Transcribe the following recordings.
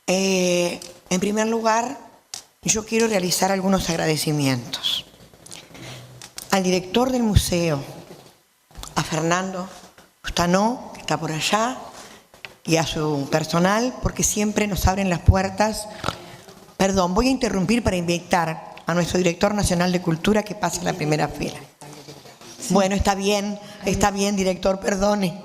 En primer lugar, yo quiero realizar algunos agradecimientos al director del museo, a Fernando Ustanó, que está por allá, y a su personal, porque siempre nos abren las puertas. Perdón, voy a interrumpir para invitar a nuestro director nacional de Cultura que pase a la primera fila. Sí. Bueno, está bien, director, perdone.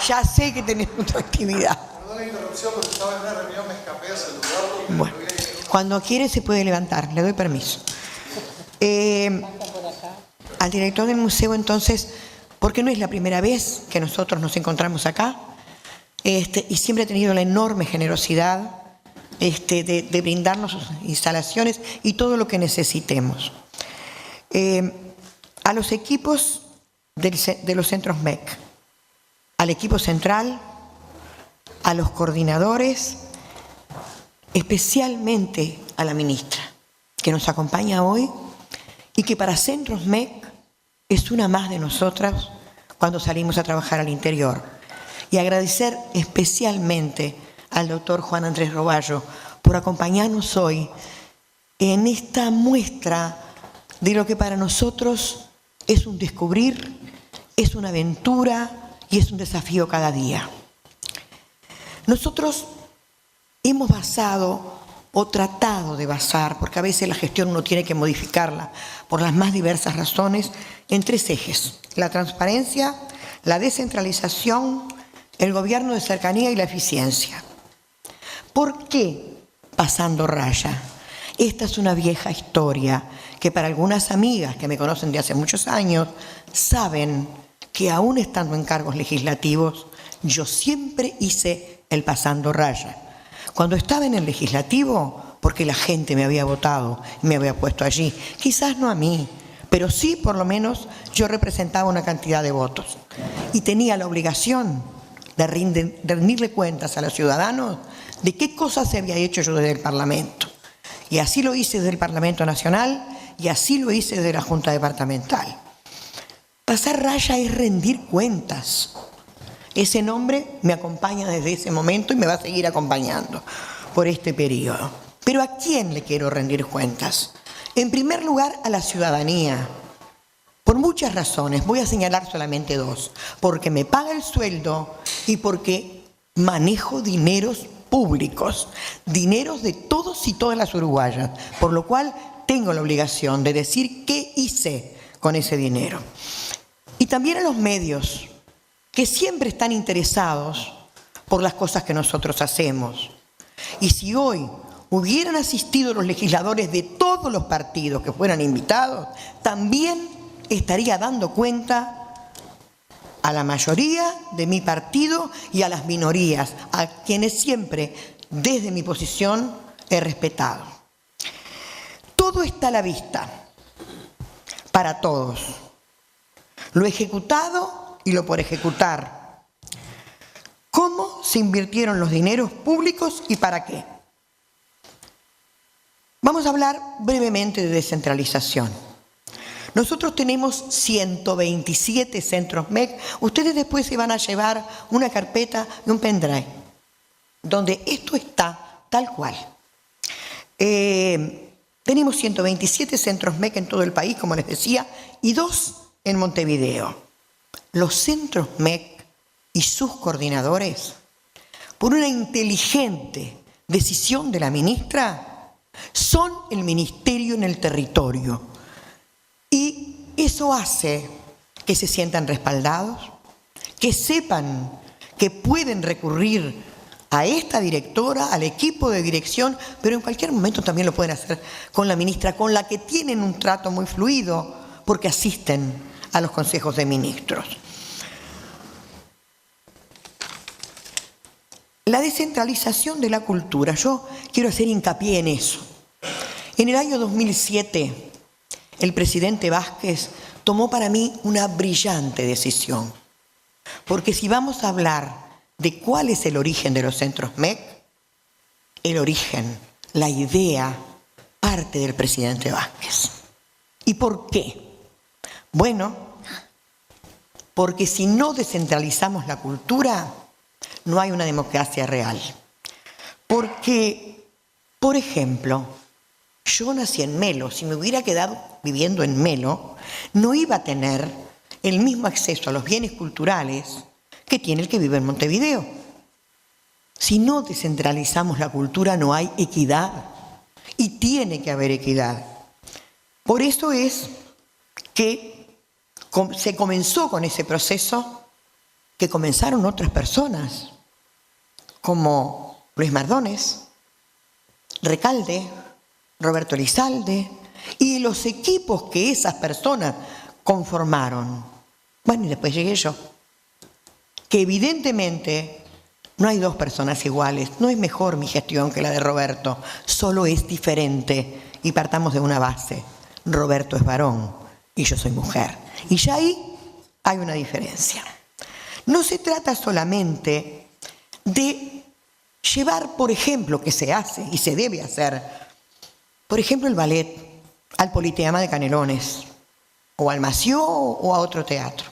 Ya sé que tenés mucha actividad. Perdón la interrupción, porque estaba en una reunión, me escapé a saludarlo. Bueno, cuando quiere se puede levantar, le doy permiso. Al director del museo, entonces, porque no es la primera vez que nosotros nos encontramos acá, y siempre ha tenido la enorme generosidad de brindarnos sus instalaciones y todo lo que necesitemos. A los equipos de los centros MEC, al equipo central, a los coordinadores, especialmente a la ministra, que nos acompaña hoy y que para Centros MEC es una más de nosotras cuando salimos a trabajar al interior. Y agradecer especialmente al doctor Juan Andrés Roballo por acompañarnos hoy en esta muestra de lo que para nosotros es un descubrir, es una aventura y es un desafío cada día. Nosotros hemos basado o tratado de basar, porque a veces la gestión uno tiene que modificarla por las más diversas razones, en 3 ejes: la transparencia, la descentralización, el gobierno de cercanía y la eficiencia. ¿Por qué pasando raya? Esta es una vieja historia que para algunas amigas que me conocen de hace muchos años saben que aún estando en cargos legislativos, yo siempre hice el pasando raya. Cuando estaba en el legislativo, porque la gente me había votado y me había puesto allí, quizás no a mí, pero sí por lo menos yo representaba una cantidad de votos y tenía la obligación de rendirle cuentas a los ciudadanos de qué cosas se había hecho yo desde el Parlamento. Y así lo hice desde el Parlamento Nacional y así lo hice desde la Junta Departamental. Pasar raya es rendir cuentas. Ese nombre me acompaña desde ese momento y me va a seguir acompañando por este periodo. Pero ¿a quién le quiero rendir cuentas? En primer lugar, a la ciudadanía. Por muchas razones, voy a señalar solamente 2. Porque me paga el sueldo y porque manejo dineros públicos, dineros de todos y todas las uruguayas, por lo cual tengo la obligación de decir qué hice con ese dinero. Y también a los medios, que siempre están interesados por las cosas que nosotros hacemos. Y si hoy hubieran asistido los legisladores de todos los partidos que fueran invitados, también estaría dando cuenta a la mayoría de mi partido y a las minorías, a quienes siempre, desde mi posición, he respetado. Todo está a la vista, para todos. Lo ejecutado y lo por ejecutar. ¿Cómo se invirtieron los dineros públicos y para qué? Vamos a hablar brevemente de descentralización. Nosotros tenemos 127 centros MEC. Ustedes después se van a llevar una carpeta y un pendrive, donde esto está tal cual. Tenemos 127 centros MEC en todo el país, como les decía, y 2 en Montevideo. Los centros MEC y sus coordinadores, por una inteligente decisión de la ministra, son el ministerio en el territorio. Y eso hace que se sientan respaldados, que sepan que pueden recurrir a esta directora, al equipo de dirección, pero en cualquier momento también lo pueden hacer con la ministra, con la que tienen un trato muy fluido, porque asisten a los consejos de ministros. La descentralización de la cultura, yo quiero hacer hincapié en eso. En el año 2007, el presidente Vázquez tomó para mí una brillante decisión, porque si vamos a hablar de cuál es el origen de los centros MEC, el origen, la idea, parte del presidente Vázquez. ¿Y por qué? Bueno, porque si no descentralizamos la cultura, no hay una democracia real. Porque, por ejemplo, yo nací en Melo. Si me hubiera quedado viviendo en Melo, no iba a tener el mismo acceso a los bienes culturales que tiene el que vive en Montevideo. Si no descentralizamos la cultura, no hay equidad. Y tiene que haber equidad. Por eso es que se comenzó con ese proceso que comenzaron otras personas, como Luis Mardones, Recalde, Roberto Elizalde, y los equipos que esas personas conformaron. Bueno, y después llegué yo. Que evidentemente no hay dos personas iguales. No es mejor mi gestión que la de Roberto, solo es diferente. Y partamos de una base. Roberto es varón y yo soy mujer. Y ya ahí hay una diferencia. No se trata solamente de llevar, por ejemplo, que se hace y se debe hacer, por ejemplo, el ballet al Politeama de Canelones, o al Mació o a otro teatro.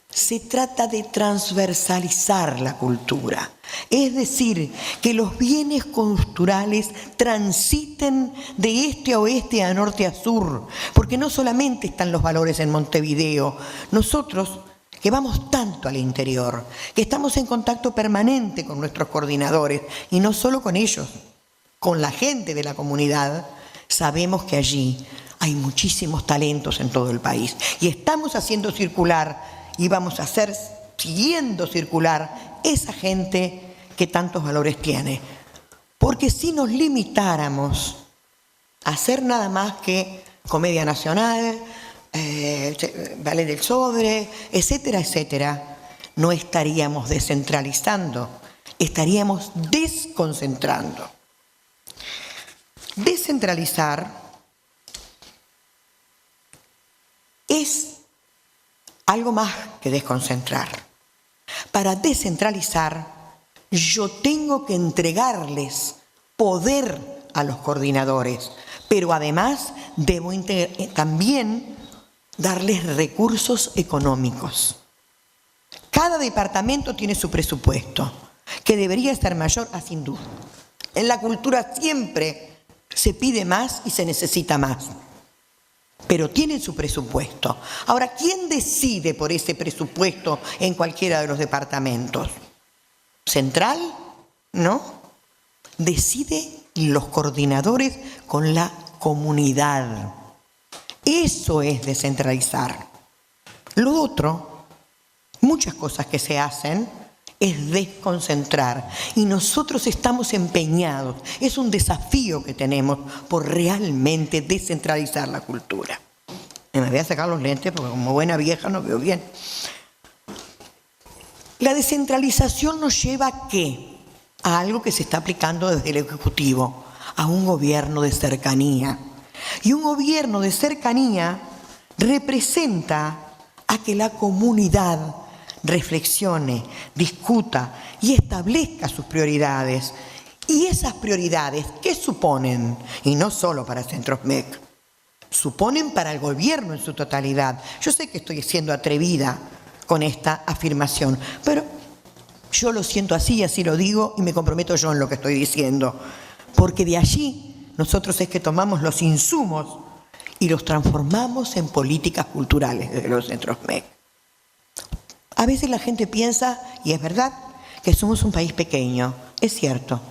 Se trata de transversalizar la cultura, es decir, que los bienes culturales transiten de este a oeste, a norte a sur, porque no solamente están los valores en Montevideo, nosotros que vamos tanto al interior, que estamos en contacto permanente con nuestros coordinadores, y no solo con ellos, con la gente de la comunidad, sabemos que allí hay muchísimos talentos en todo el país, y estamos haciendo circular y vamos a hacer, siguiendo circular, esa gente que tantos valores tiene. Porque si nos limitáramos a hacer nada más que Comedia Nacional, Ballet del Sobre, etcétera, etcétera, no estaríamos descentralizando, estaríamos desconcentrando. Descentralizar es algo más que desconcentrar. Para descentralizar, yo tengo que entregarles poder a los coordinadores, pero además debo también darles recursos económicos. Cada departamento tiene su presupuesto, que debería estar mayor a sin duda. En la cultura siempre se pide más y se necesita más, pero tienen su presupuesto. Ahora, ¿quién decide por ese presupuesto en cualquiera de los departamentos? ¿Central? No. Decide los coordinadores con la comunidad. Eso es descentralizar. Lo otro, muchas cosas que se hacen, es desconcentrar. Y nosotros estamos empeñados, es un desafío que tenemos por realmente descentralizar la cultura. Me voy a sacar los lentes porque como buena vieja no veo bien. La descentralización nos lleva ¿a qué? A algo que se está aplicando desde el Ejecutivo, a un gobierno de cercanía. Y un gobierno de cercanía representa a que la comunidad reflexione, discuta y establezca sus prioridades. Y esas prioridades, ¿qué suponen? Y no solo para Centros MEC, suponen para el gobierno en su totalidad. Yo sé que estoy siendo atrevida con esta afirmación, pero yo lo siento así y así lo digo y me comprometo yo en lo que estoy diciendo, porque de allí nosotros es que tomamos los insumos y los transformamos en políticas culturales desde los Centros MEC. A veces la gente piensa, y es verdad, que somos un país pequeño, es cierto,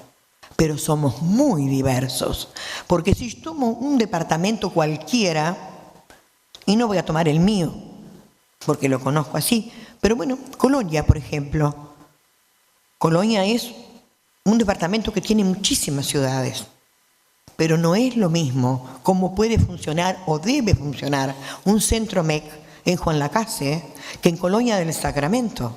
pero somos muy diversos, porque si yo tomo un departamento cualquiera, y no voy a tomar el mío, porque lo conozco así, pero bueno, Colonia, por ejemplo. Colonia es un departamento que tiene muchísimas ciudades, pero no es lo mismo cómo puede funcionar o debe funcionar un centro MEC en Juan Lacase que en Colonia del Sacramento,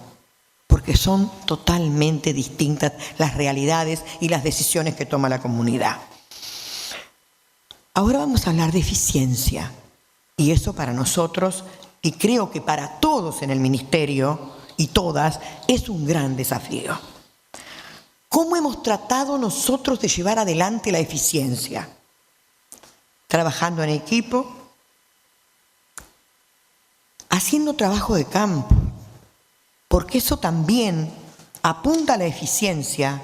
porque son totalmente distintas las realidades y las decisiones que toma la comunidad. Ahora vamos a hablar de eficiencia, y eso para nosotros, y creo que para todos en el ministerio y todas, es un gran desafío. ¿Cómo hemos tratado nosotros de llevar adelante la eficiencia? Trabajando en equipo, haciendo trabajo de campo, porque eso también apunta a la eficiencia,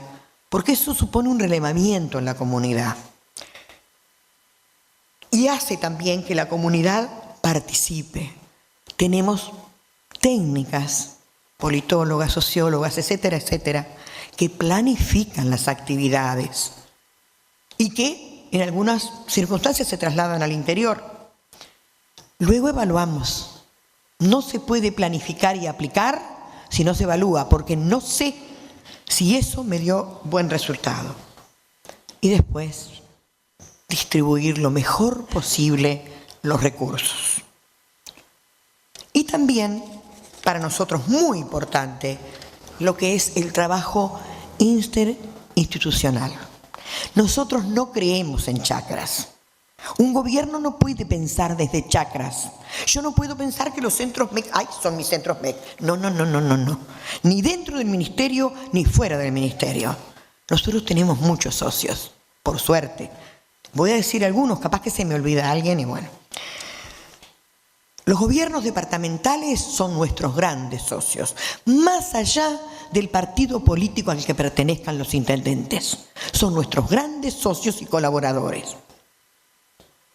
porque eso supone un relevamiento en la comunidad. Y hace también que la comunidad participe. Tenemos técnicas, politólogas, sociólogas, etcétera, etcétera, que planifican las actividades y que en algunas circunstancias se trasladan al interior. Luego evaluamos. No se puede planificar y aplicar si no se evalúa, porque no sé si eso me dio buen resultado. Y después distribuir lo mejor posible los recursos. Y también, para nosotros muy importante, lo que es el trabajo interinstitucional. Nosotros no creemos en chacras. Un gobierno no puede pensar desde chacras. Yo no puedo pensar que los centros MEC, ¡ay, son mis centros MEC! No. Ni dentro del ministerio, ni fuera del ministerio. Nosotros tenemos muchos socios, por suerte. Voy a decir algunos, capaz que se me olvida alguien y bueno. Los gobiernos departamentales son nuestros grandes socios, más allá del partido político al que pertenezcan los intendentes. Son nuestros grandes socios y colaboradores.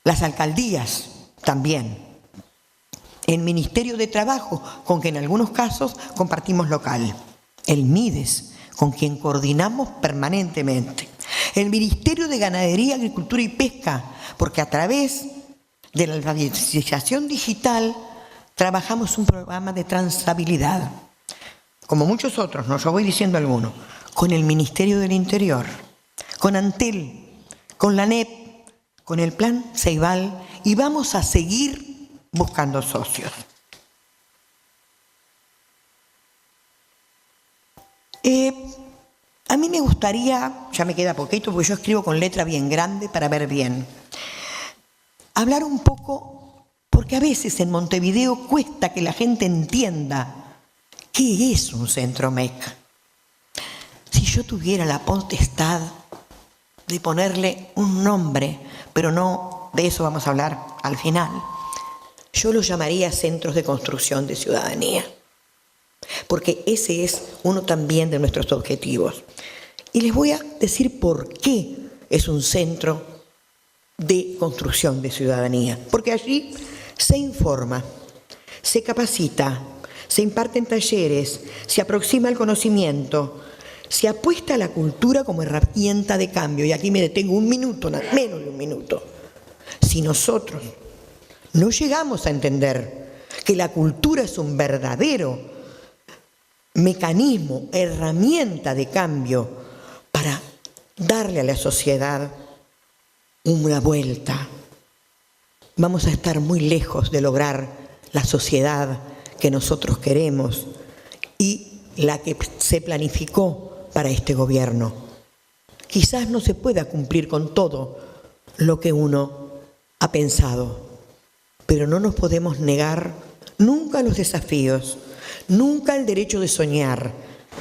Las alcaldías también. El Ministerio de Trabajo, con quien en algunos casos compartimos local. El MIDES, con quien coordinamos permanentemente. El Ministerio de Ganadería, Agricultura y Pesca, porque a través de la alfabetización digital trabajamos un programa de transabilidad. Como muchos otros, no yo voy diciendo algunos, con el Ministerio del Interior, con Antel, con la ANEP, con el Plan Ceibal, y vamos a seguir buscando socios. A mí me gustaría, ya me queda poquito porque yo escribo con letra bien grande para ver bien, hablar un poco, porque a veces en Montevideo cuesta que la gente entienda qué es un centro MEC. Si yo tuviera la potestad de ponerle un nombre, pero no, de eso vamos a hablar al final, yo lo llamaría centros de construcción de ciudadanía, porque ese es uno también de nuestros objetivos. Y les voy a decir por qué es un centro de construcción de ciudadanía, porque allí se informa, se capacita, se imparten talleres, se aproxima el conocimiento, se apuesta a la cultura como herramienta de cambio. Y aquí me detengo un minuto, menos de un minuto. Si nosotros no llegamos a entender que la cultura es un verdadero mecanismo, herramienta de cambio para darle a la sociedad una vuelta, vamos a estar muy lejos de lograr la sociedad que nosotros queremos y la que se planificó para este gobierno. Quizás no se pueda cumplir con todo lo que uno ha pensado, pero no nos podemos negar nunca los desafíos, nunca el derecho de soñar.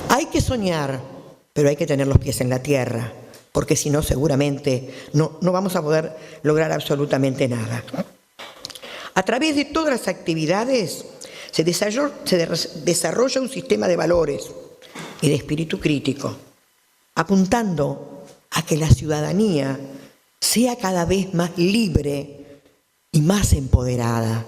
Hay que soñar, pero hay que tener los pies en la tierra, porque si no seguramente no vamos a poder lograr absolutamente nada. A través de todas las actividades se desarrolla un sistema de valores y de espíritu crítico, apuntando a que la ciudadanía sea cada vez más libre y más empoderada,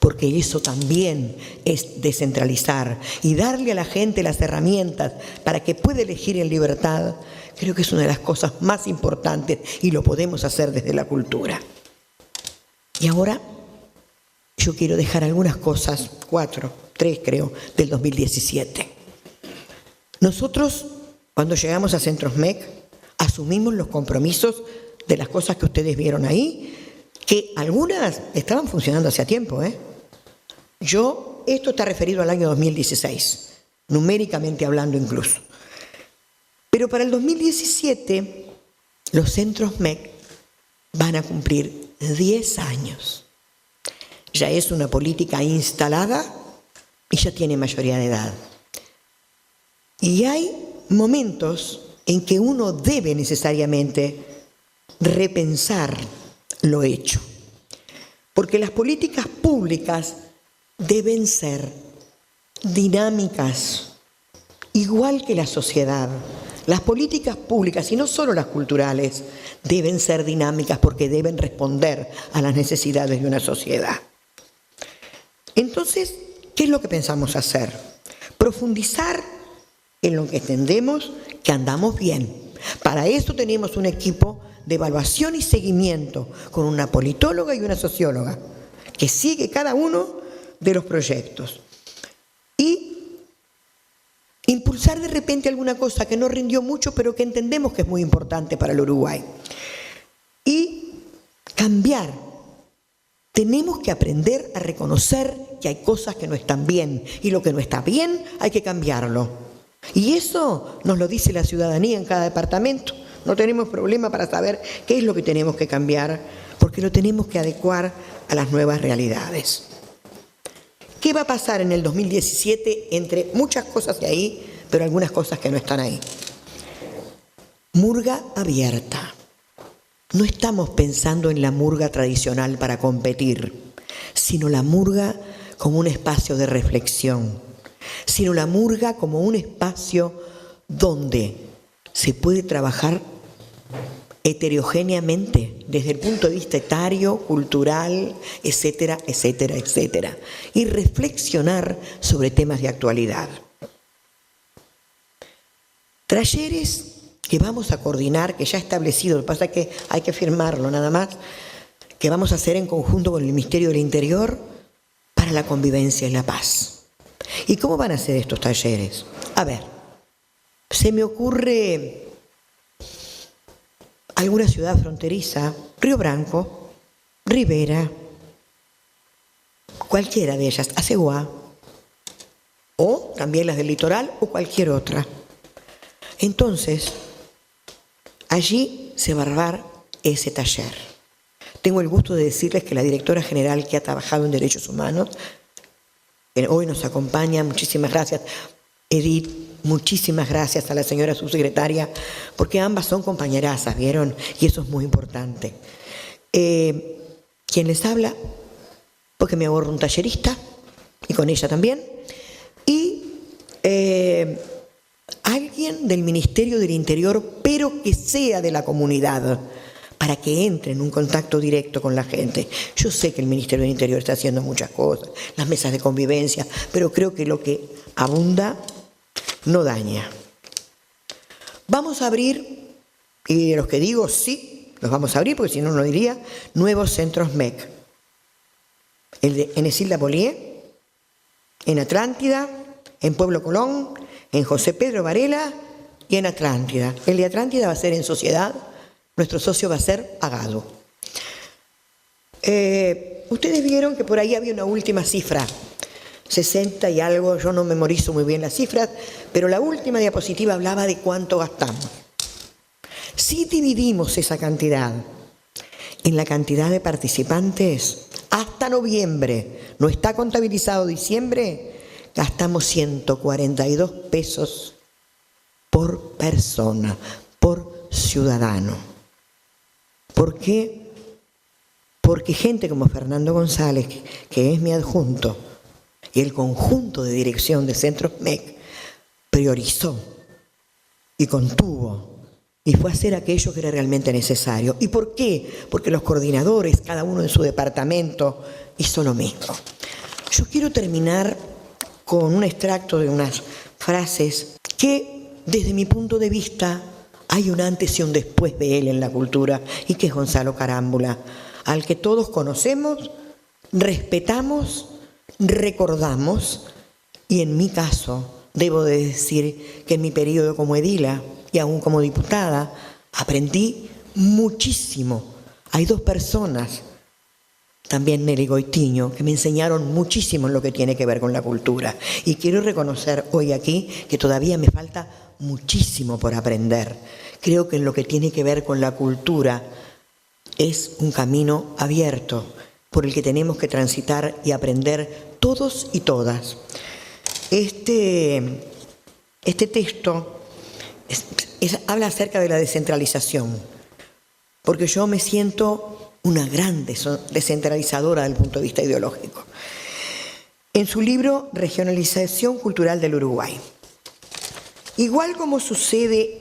porque eso también es descentralizar y darle a la gente las herramientas para que pueda elegir en libertad. Creo que es una de las cosas más importantes y lo podemos hacer desde la cultura. Y ahora yo quiero dejar algunas cosas, 3 creo, del 2017. Nosotros, cuando llegamos a Centros MEC, asumimos los compromisos de las cosas que ustedes vieron ahí, que algunas estaban funcionando hacía tiempo, Esto está referido al año 2016, numéricamente hablando incluso. Pero para el 2017, los centros MEC van a cumplir 10 años. Ya es una política instalada y ya tiene mayoría de edad. Y hay momentos en que uno debe necesariamente repensar lo hecho. Porque las políticas públicas deben ser dinámicas, igual que la sociedad. Las políticas públicas, y no solo las culturales, deben ser dinámicas porque deben responder a las necesidades de una sociedad. Entonces, ¿qué es lo que pensamos hacer? Profundizar en lo que entendemos que andamos bien. Para eso tenemos un equipo de evaluación y seguimiento con una politóloga y una socióloga que sigue cada uno de los proyectos. Y impulsar de repente alguna cosa que no rindió mucho, pero que entendemos que es muy importante para el Uruguay. Y cambiar. Tenemos que aprender a reconocer que hay cosas que no están bien, y lo que no está bien hay que cambiarlo. Y eso nos lo dice la ciudadanía en cada departamento. No tenemos problema para saber qué es lo que tenemos que cambiar, porque lo tenemos que adecuar a las nuevas realidades. ¿Qué va a pasar en el 2017? Entre muchas cosas de ahí, pero algunas cosas que no están ahí. Murga abierta. No estamos pensando en la murga tradicional para competir, sino la murga como un espacio de reflexión, sino la murga como un espacio donde se puede trabajar heterogéneamente desde el punto de vista etario, cultural, etcétera, etcétera, etcétera, y reflexionar sobre temas de actualidad. Talleres que vamos a coordinar, que ya ha establecido, lo que pasa es que hay que firmarlo nada más, que vamos a hacer en conjunto con el Ministerio del Interior para la convivencia y la paz. ¿Y cómo van a ser estos talleres? A ver, se me ocurre alguna ciudad fronteriza, Río Branco, Rivera, cualquiera de ellas, Aceguá, o también las del litoral o cualquier otra. Entonces, allí se va a armar ese taller. Tengo el gusto de decirles que la directora general que ha trabajado en Derechos Humanos, hoy nos acompaña, muchísimas gracias, Edith, muchísimas gracias a la señora subsecretaria, porque ambas son compañerazas, ¿vieron? Y eso es muy importante. ¿Quién les habla? Porque me ahorro un tallerista, y con ella también, y alguien del Ministerio del Interior, pero que sea de la comunidad, para que entre en un contacto directo con la gente. Yo sé que el Ministerio del Interior está haciendo muchas cosas, las mesas de convivencia, pero creo que lo que abunda no daña. Vamos a abrir, y de los que digo sí, los vamos a abrir, porque si no, no diría, nuevos centros MEC. En Esilda Polié, en Atlántida, en Pueblo Colón, en José Pedro Varela y en Atlántida. El de Atlántida va a ser en Sociedad, nuestro socio va a ser Agado. Ustedes vieron que por ahí había una última cifra, 60 y algo, yo no memorizo muy bien las cifras, pero la última diapositiva hablaba de cuánto gastamos. Si dividimos esa cantidad en la cantidad de participantes, hasta noviembre, no está contabilizado diciembre, gastamos 142 pesos por persona, por ciudadano. ¿Por qué? Porque gente como Fernando González, que es mi adjunto, y el conjunto de dirección de Centros MEC, priorizó y contuvo y fue a hacer aquello que era realmente necesario. ¿Y por qué? Porque los coordinadores, cada uno en su departamento, hizo lo mismo. Yo quiero terminar con un extracto de unas frases que, desde mi punto de vista, hay un antes y un después de él en la cultura, y que es Gonzalo Carámbula, al que todos conocemos, respetamos, recordamos, y en mi caso, debo de decir que en mi periodo como edila y aún como diputada, aprendí muchísimo. Hay dos personas, también Nelly Goitiño, que me enseñaron muchísimo en lo que tiene que ver con la cultura. Y quiero reconocer hoy aquí que todavía me falta muchísimo por aprender. Creo que en lo que tiene que ver con la cultura es un camino abierto por el que tenemos que transitar y aprender todos y todas. Este texto habla acerca de la descentralización, porque yo me siento una gran descentralizadora desde el punto de vista ideológico. en su libro Regionalización Cultural del Uruguay. Igual como sucede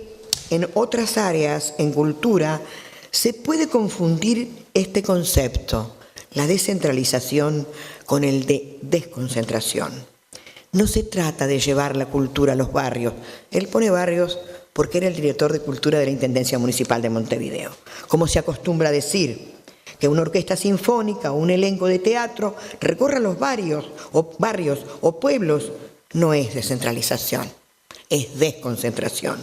en otras áreas en cultura, se puede confundir este concepto, la descentralización, con el de desconcentración. No se trata de llevar la cultura a los barrios. Él pone barrios porque era el director de cultura de la Intendencia Municipal de Montevideo. Como se acostumbra a decir, que una orquesta sinfónica o un elenco de teatro recorra los barrios o pueblos, no es descentralización, es desconcentración.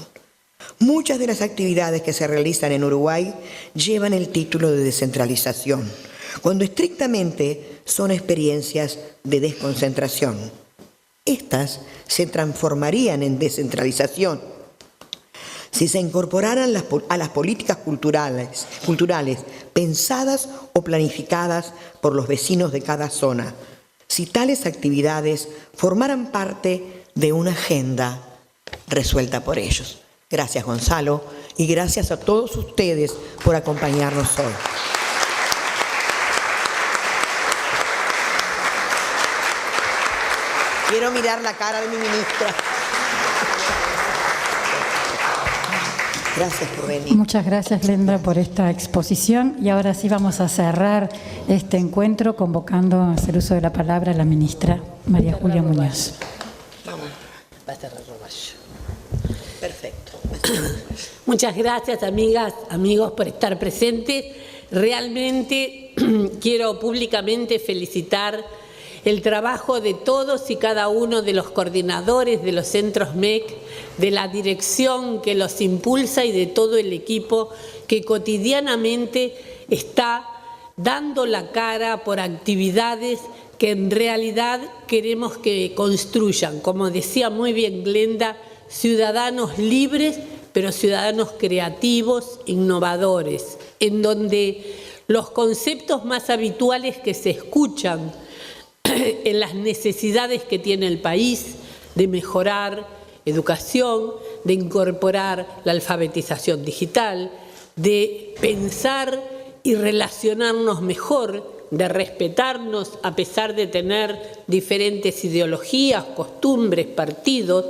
Muchas de las actividades que se realizan en Uruguay llevan el título de descentralización, cuando estrictamente son experiencias de desconcentración. Estas se transformarían en descentralización si se incorporaran a las políticas culturales pensadas o planificadas por los vecinos de cada zona, si tales actividades formaran parte de una agenda resuelta por ellos. Gracias, Gonzalo, y gracias a todos ustedes por acompañarnos hoy. Quiero mirar la cara de mi ministra. Gracias por venir. Muchas gracias, Lendra, por esta exposición. Y ahora sí vamos a cerrar este encuentro convocando a hacer uso de la palabra a la ministra María Julia Muñoz. Vamos. Perfecto. Muchas gracias, amigas, amigos, por estar presentes. Realmente quiero públicamente felicitar el trabajo de todos y cada uno de los coordinadores de los centros MEC, de la dirección que los impulsa y de todo el equipo que cotidianamente está dando la cara por actividades que en realidad queremos que construyan, como decía muy bien Glenda, ciudadanos libres, pero ciudadanos creativos, innovadores, en donde los conceptos más habituales que se escuchan en las necesidades que tiene el país de mejorar educación, de incorporar la alfabetización digital, de pensar y relacionarnos mejor, de respetarnos a pesar de tener diferentes ideologías, costumbres, partidos,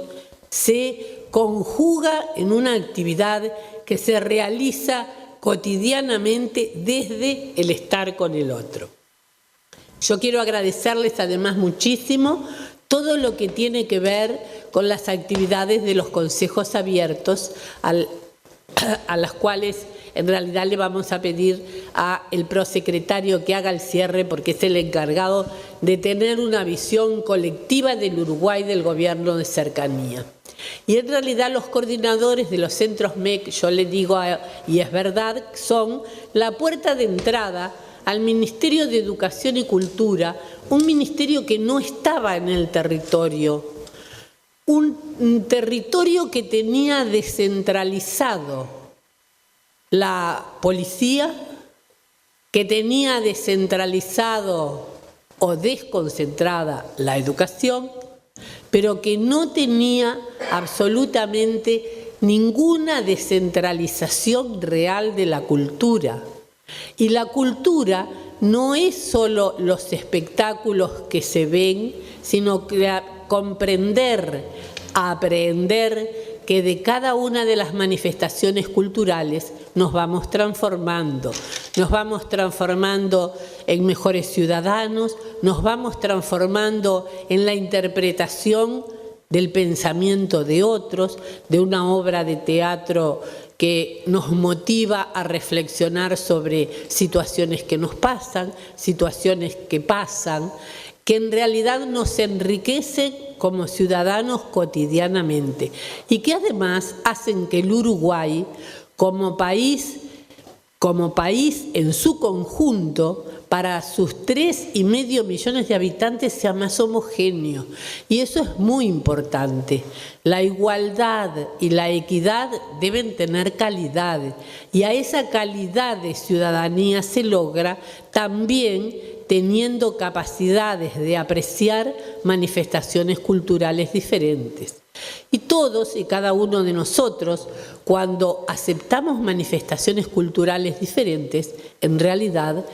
se conjuga en una actividad que se realiza cotidianamente desde el estar con el otro. Yo quiero agradecerles además muchísimo todo lo que tiene que ver con las actividades de los consejos abiertos, a las cuales en realidad le vamos a pedir al prosecretario que haga el cierre, porque es el encargado de tener una visión colectiva del Uruguay del gobierno de cercanía. Y en realidad los coordinadores de los centros MEC, yo les digo, y es verdad, son la puerta de entrada al Ministerio de Educación y Cultura, un ministerio que no estaba en el territorio, un territorio que tenía descentralizado la policía, que tenía descentralizado o desconcentrada la educación, pero que no tenía absolutamente ninguna descentralización real de la cultura. Y la cultura no es solo los espectáculos que se ven, sino que comprender, aprender que de cada una de las manifestaciones culturales nos vamos transformando en mejores ciudadanos, nos vamos transformando en la interpretación del pensamiento de otros, de una obra de teatro que nos motiva a reflexionar sobre situaciones que nos pasan, situaciones que pasan, que en realidad nos enriquecen como ciudadanos cotidianamente y que además hacen que el Uruguay, como país en su conjunto, para sus 3,5 millones de habitantes sea más homogéneo. Y eso es muy importante. La igualdad y la equidad deben tener calidad. Y a esa calidad de ciudadanía se logra también teniendo capacidades de apreciar manifestaciones culturales diferentes. Y todos y cada uno de nosotros, cuando aceptamos manifestaciones culturales diferentes, en realidad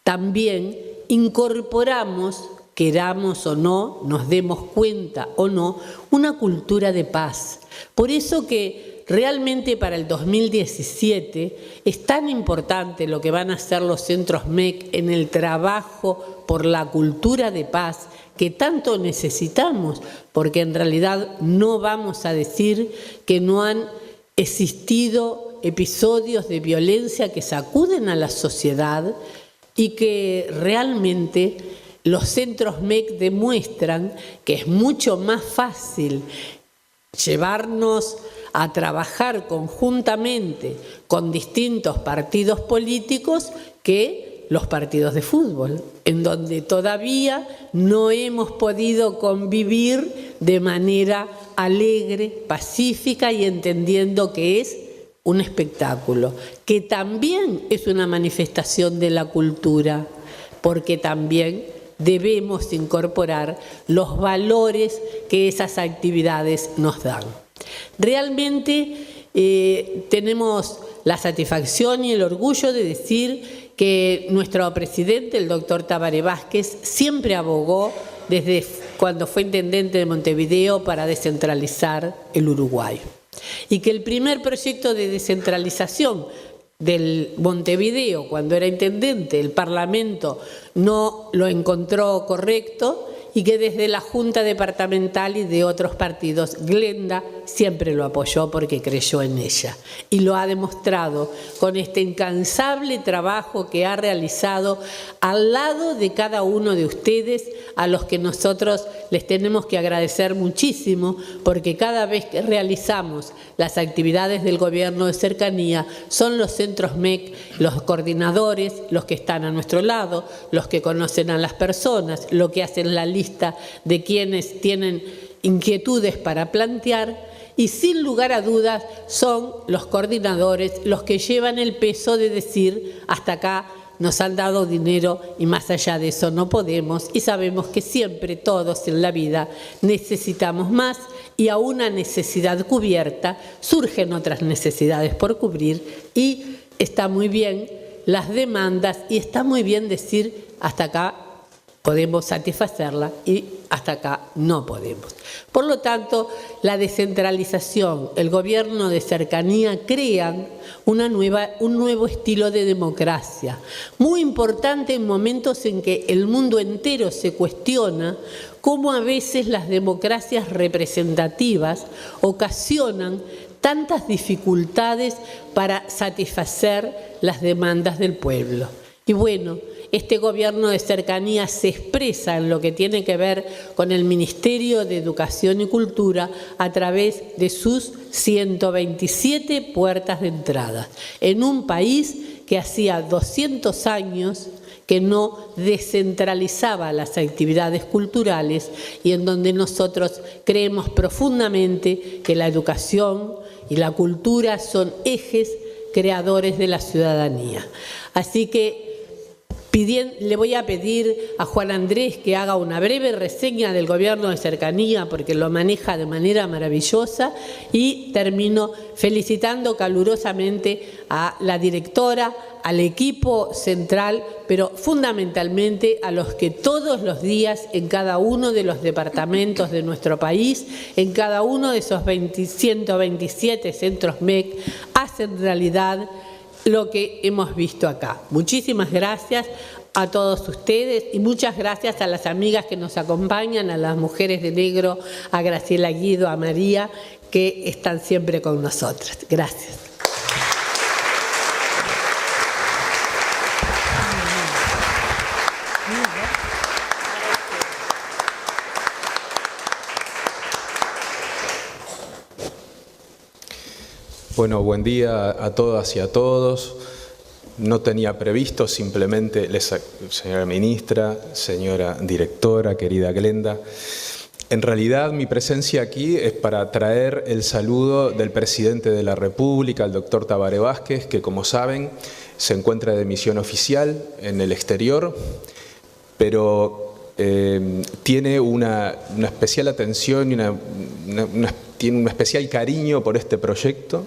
también incorporamos queramos o no, nos demos cuenta o no, una cultura de paz. Por eso que realmente para el 2017 es tan importante lo que van a hacer los centros MEC en el trabajo por la cultura de paz que tanto necesitamos, porque en realidad no vamos a decir que no han existido episodios de violencia que sacuden a la sociedad y que realmente los centros MEC demuestran que es mucho más fácil llevarnos a trabajar conjuntamente con distintos partidos políticos que los partidos de fútbol, en donde todavía no hemos podido convivir de manera alegre, pacífica y entendiendo que es un espectáculo, que también es una manifestación de la cultura, porque también debemos incorporar los valores que esas actividades nos dan. Realmente tenemos la satisfacción y el orgullo de decir que nuestro presidente, el doctor Tabaré Vázquez, siempre abogó desde cuando fue intendente de Montevideo para descentralizar el Uruguay. Y que el primer proyecto de descentralización del Montevideo, cuando era intendente, el Parlamento no lo encontró correcto y que desde la Junta Departamental y de otros partidos, Glenda siempre lo apoyó porque creyó en ella. Y lo ha demostrado con este incansable trabajo que ha realizado al lado de cada uno de ustedes, a los que nosotros les tenemos que agradecer muchísimo, porque cada vez que realizamos las actividades del gobierno de cercanía, son los centros MEC, los coordinadores, los que están a nuestro lado, los que conocen a las personas, lo que hacen la lista de quienes tienen inquietudes para plantear, y sin lugar a dudas son los coordinadores los que llevan el peso de decir hasta acá nos han dado dinero y más allá de eso no podemos, y sabemos que siempre todos en la vida necesitamos más, y a una necesidad cubierta surgen otras necesidades por cubrir, y está muy bien las demandas y está muy bien decir hasta acá podemos satisfacerla y hasta acá no podemos. Por lo tanto, la descentralización, el gobierno de cercanía crean un nuevo estilo de democracia, muy importante en momentos en que el mundo entero se cuestiona cómo a veces las democracias representativas ocasionan tantas dificultades para satisfacer las demandas del pueblo. Y bueno, este gobierno de cercanía se expresa en lo que tiene que ver con el Ministerio de Educación y Cultura a través de sus 127 puertas de entrada, en un país que hacía 200 años que no descentralizaba las actividades culturales y en donde nosotros creemos profundamente que la educación y la cultura son ejes creadores de la ciudadanía. Así que le voy a pedir a Juan Andrés que haga una breve reseña del gobierno de cercanía porque lo maneja de manera maravillosa, y termino felicitando calurosamente a la directora, al equipo central, pero fundamentalmente a los que todos los días en cada uno de los departamentos de nuestro país, en cada uno de esos 127 centros MEC, hacen realidad lo que hemos visto acá. Muchísimas gracias a todos ustedes y muchas gracias a las amigas que nos acompañan, a las mujeres de negro, a Graciela Guido, a María, que están siempre con nosotras. Gracias. Bueno, buen día a todas y a todos. No tenía previsto, simplemente, señora ministra, señora directora, querida Glenda, en realidad mi presencia aquí es para traer el saludo del presidente de la República, el doctor Tabaré Vázquez, que como saben se encuentra de misión oficial en el exterior, pero tiene una especial atención y tiene un especial cariño por este proyecto,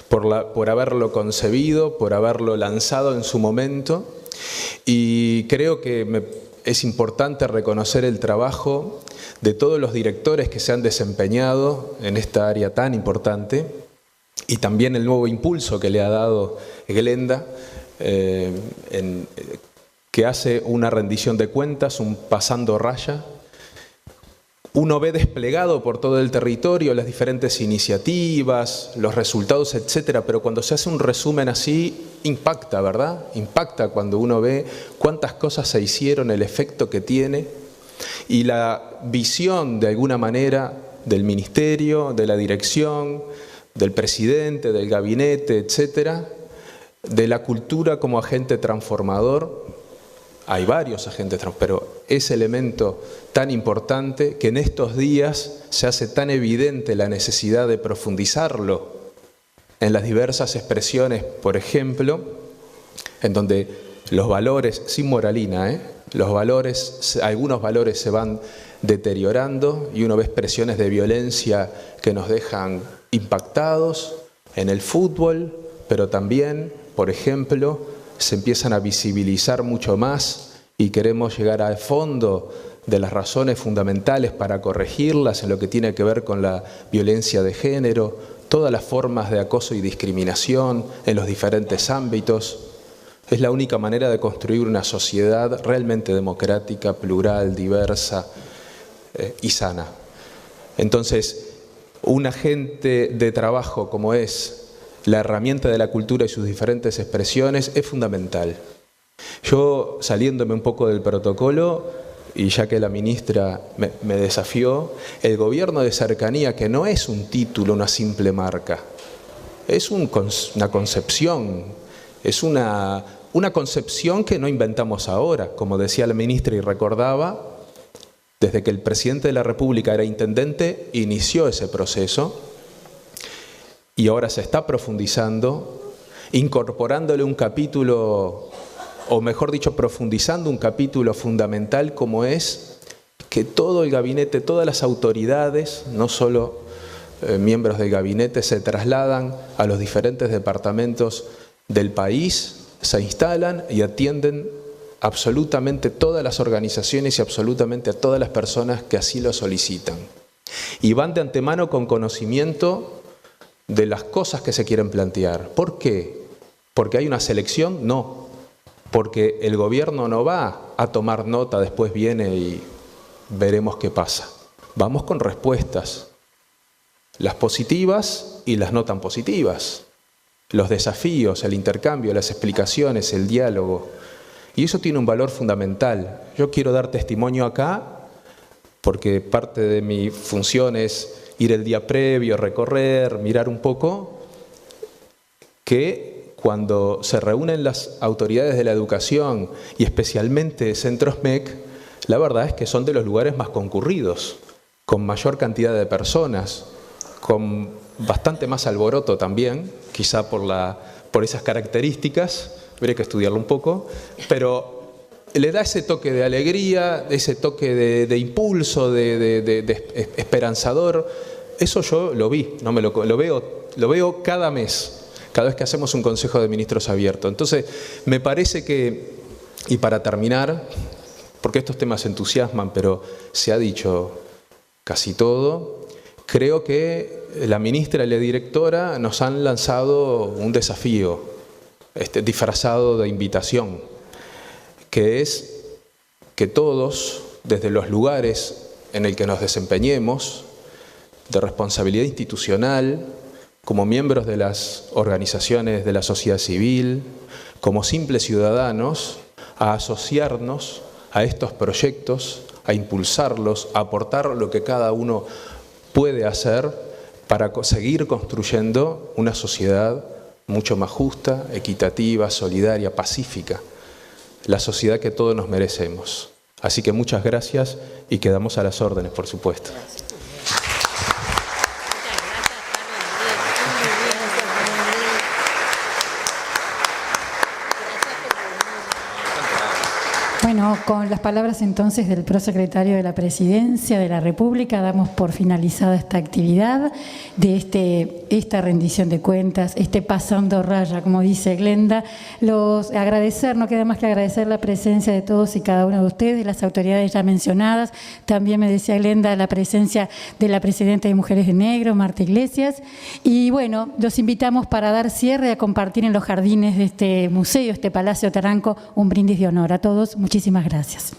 por haberlo concebido, por haberlo lanzado en su momento, y creo que es importante reconocer el trabajo de todos los directores que se han desempeñado en esta área tan importante y también el nuevo impulso que le ha dado Glenda, que hace una rendición de cuentas, un pasando raya. Uno ve desplegado por todo el territorio las diferentes iniciativas, los resultados, etcétera, pero cuando se hace un resumen así, impacta, ¿verdad? Impacta cuando uno ve cuántas cosas se hicieron, el efecto que tiene y la visión, de alguna manera, del ministerio, de la dirección, del presidente, del gabinete, etcétera, de la cultura como agente transformador. Hay varios agentes, pero ese elemento tan importante que en estos días se hace tan evidente la necesidad de profundizarlo en las diversas expresiones, por ejemplo, en donde los valores, sin moralina, los valores, algunos valores se van deteriorando y uno ve expresiones de violencia que nos dejan impactados en el fútbol, pero también, por ejemplo, se empiezan a visibilizar mucho más y queremos llegar al fondo de las razones fundamentales para corregirlas en lo que tiene que ver con la violencia de género, todas las formas de acoso y discriminación en los diferentes ámbitos. Es la única manera de construir una sociedad realmente democrática, plural, diversa y sana. Entonces, un agente de trabajo como es la herramienta de la cultura y sus diferentes expresiones es fundamental. Yo, saliéndome un poco del protocolo, y ya que la ministra me desafió, el gobierno de cercanía, que no es un título, una simple marca, es una concepción, es una concepción que no inventamos ahora, como decía la ministra y recordaba, desde que el presidente de la República era intendente, inició ese proceso, y ahora se está profundizando, incorporándole un capítulo, o mejor dicho, profundizando un capítulo fundamental como es que todo el gabinete, todas las autoridades, no solo miembros del gabinete, se trasladan a los diferentes departamentos del país, se instalan y atienden absolutamente todas las organizaciones y absolutamente a todas las personas que así lo solicitan. Y van de antemano con conocimiento de las cosas que se quieren plantear. ¿Por qué? ¿Porque hay una selección? No. Porque el gobierno no va a tomar nota, después viene y veremos qué pasa. Vamos con respuestas. Las positivas y las no tan positivas. Los desafíos, el intercambio, las explicaciones, el diálogo. Y eso tiene un valor fundamental. Yo quiero dar testimonio acá, porque parte de mi función es ir el día previo, recorrer, mirar un poco, que cuando se reúnen las autoridades de la educación y especialmente Centros MEC, la verdad es que son de los lugares más concurridos, con mayor cantidad de personas, con bastante más alboroto también, quizá por esas características, habría que estudiarlo un poco, pero le da ese toque de alegría, ese toque de impulso, de esperanzador. Eso yo lo vi, no me lo veo cada mes, cada vez que hacemos un Consejo de Ministros abierto. Entonces, me parece que, y para terminar, porque estos temas entusiasman, pero se ha dicho casi todo, creo que la ministra y la directora nos han lanzado un desafío disfrazado de invitación, que es que todos, desde los lugares en el que nos desempeñemos, de responsabilidad institucional, como miembros de las organizaciones de la sociedad civil, como simples ciudadanos, a asociarnos a estos proyectos, a impulsarlos, a aportar lo que cada uno puede hacer para seguir construyendo una sociedad mucho más justa, equitativa, solidaria, pacífica, la sociedad que todos nos merecemos. Así que muchas gracias y quedamos a las órdenes, por supuesto. Bueno, Bueno, con las palabras entonces del prosecretario de la Presidencia de la República, damos por finalizada esta actividad de esta rendición de cuentas, pasando raya, como dice Glenda. No queda más que agradecer la presencia de todos y cada uno de ustedes, las autoridades ya mencionadas. También me decía Glenda la presencia de la presidenta de Mujeres de Negro, Marta Iglesias. Y bueno, los invitamos para dar cierre a compartir en los jardines de este museo, este Palacio Taranco, un brindis de honor. A todos, muchísimas gracias.